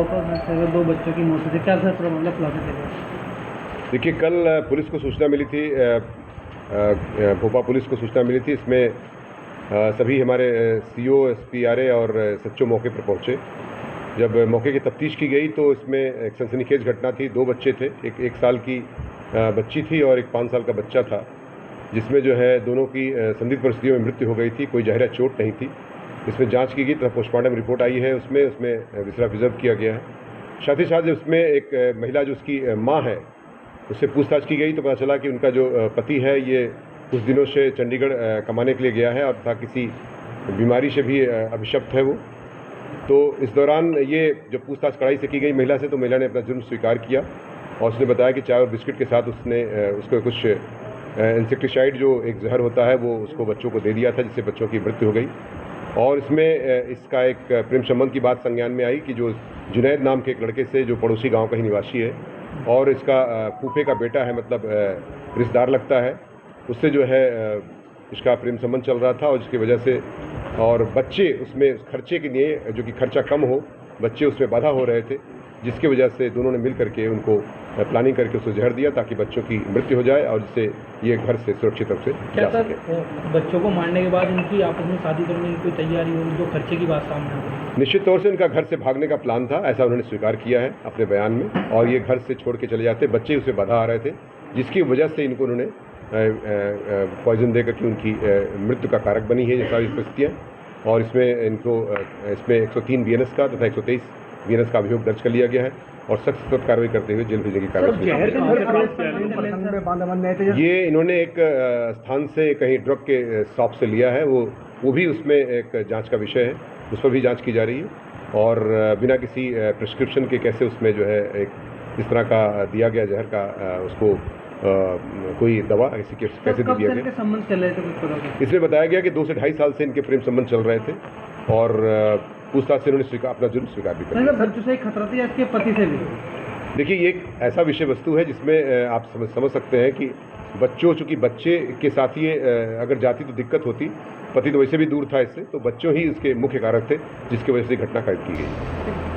पर 2 बच्चों की मौत हुई थी, क्या सर मतलब खुलासा थे? देखिए, कल पुलिस को सूचना मिली थी, भोपाल पुलिस को सूचना मिली थी। इसमें सभी हमारे सीओ, एसपी और एसएचओ मौके पर पहुंचे। जब मौके की तफ्तीश की गई तो इसमें एक सनसनीखेज घटना थी। 2 बच्चे थे, एक 1 साल की बच्ची थी और एक 5 साल का बच्चा था, जिसमें जो है दोनों की संदिग्ध परिस्थितियों में मृत्यु हो गई थी। कोई जहरा चोट नहीं थी। इसमें जांच की गई तथा पोस्टमार्टम रिपोर्ट आई है, उसमें विसरा प्रिजर्व किया गया है। साथ ही साथ उसमें एक महिला जो उसकी माँ है, उससे पूछताछ की गई तो पता चला कि उनका जो पति है ये कुछ दिनों से चंडीगढ़ कमाने के लिए गया है और तथा किसी बीमारी से भी अभिशप्त है वो। तो इस दौरान ये जो पूछताछ कड़ाई से की गई महिला से, तो महिला ने अपना जुर्म स्वीकार किया और उसने बताया कि चाय और बिस्किट के साथ उसने उसको कुछ इंसेक्टिसाइड जो एक जहर होता है वो उसको बच्चों को दे दिया था, जिससे बच्चों की मृत्यु हो गई। और इसमें इसका एक प्रेम संबंध की बात संज्ञान में आई कि जो जुनैद नाम के एक लड़के से, जो पड़ोसी गांव का ही निवासी है और इसका फूफे का बेटा है, मतलब रिश्तेदार लगता है, उससे जो है इसका प्रेम संबंध चल रहा था और जिसकी वजह से और बच्चे उसमें खर्चे के लिए, जो कि खर्चा कम हो, बच्चे उसमें बाधा हो रहे थे, जिसकी वजह से दोनों ने मिल करके उनको प्लानिंग करके उसको जहर दिया ताकि बच्चों की मृत्यु हो जाए और जिससे ये घर से सुरक्षित रूप से जा सके। बच्चों को मारने के बाद इनकी आपस में शादी करने की कोई तैयारी होगी, जो खर्चे की बात सामने आई? निश्चित तौर से इनका घर से भागने का प्लान था, ऐसा उन्होंने स्वीकार किया है अपने बयान में, और ये घर से छोड़ के चले जाते, बच्चे उसे बाधा आ रहे थे, जिसकी वजह से इनको उन्होंने पॉइजन देकर के उनकी मृत्यु का कारक बनी है ये सारी परिस्थितियाँ। और इसमें इनको इसमें 103 बीएनएस का तथा 123 बीएनएस का अभियोग दर्ज कर लिया गया है और सख्त कार्रवाई करते हुए जेल भेजने की कार्रवाई। ये इन्होंने एक स्थान से कहीं ड्रग के शॉप से लिया है, वो भी उसमें एक जांच का विषय है, उस पर भी जांच की जा रही है। और बिना किसी प्रिस्क्रिप्शन के कैसे उसमें जो है एक इस तरह का दिया गया जहर का उसको कोई दवा ऐसी कैसे दे दिया गया। संबंध चल रहे थे कुछ पता? इसमें बताया गया कि 2 से 2.5 साल से इनके प्रेम संबंध चल रहे थे और पूछताछ से उन्होंने अपना जुर्म स्वीकार भी कर लिया। बच्चों से खतरा था या इसके पति से भी? देखिए, ये एक ऐसा विषय वस्तु है जिसमें आप समझ सकते हैं कि बच्चों, चूँकि बच्चे के साथ ही अगर जाती तो दिक्कत होती, पति तो वैसे भी दूर था इससे, तो बच्चों ही इसके मुख्य कारक थे जिसकी वजह से घटना कैद की गई।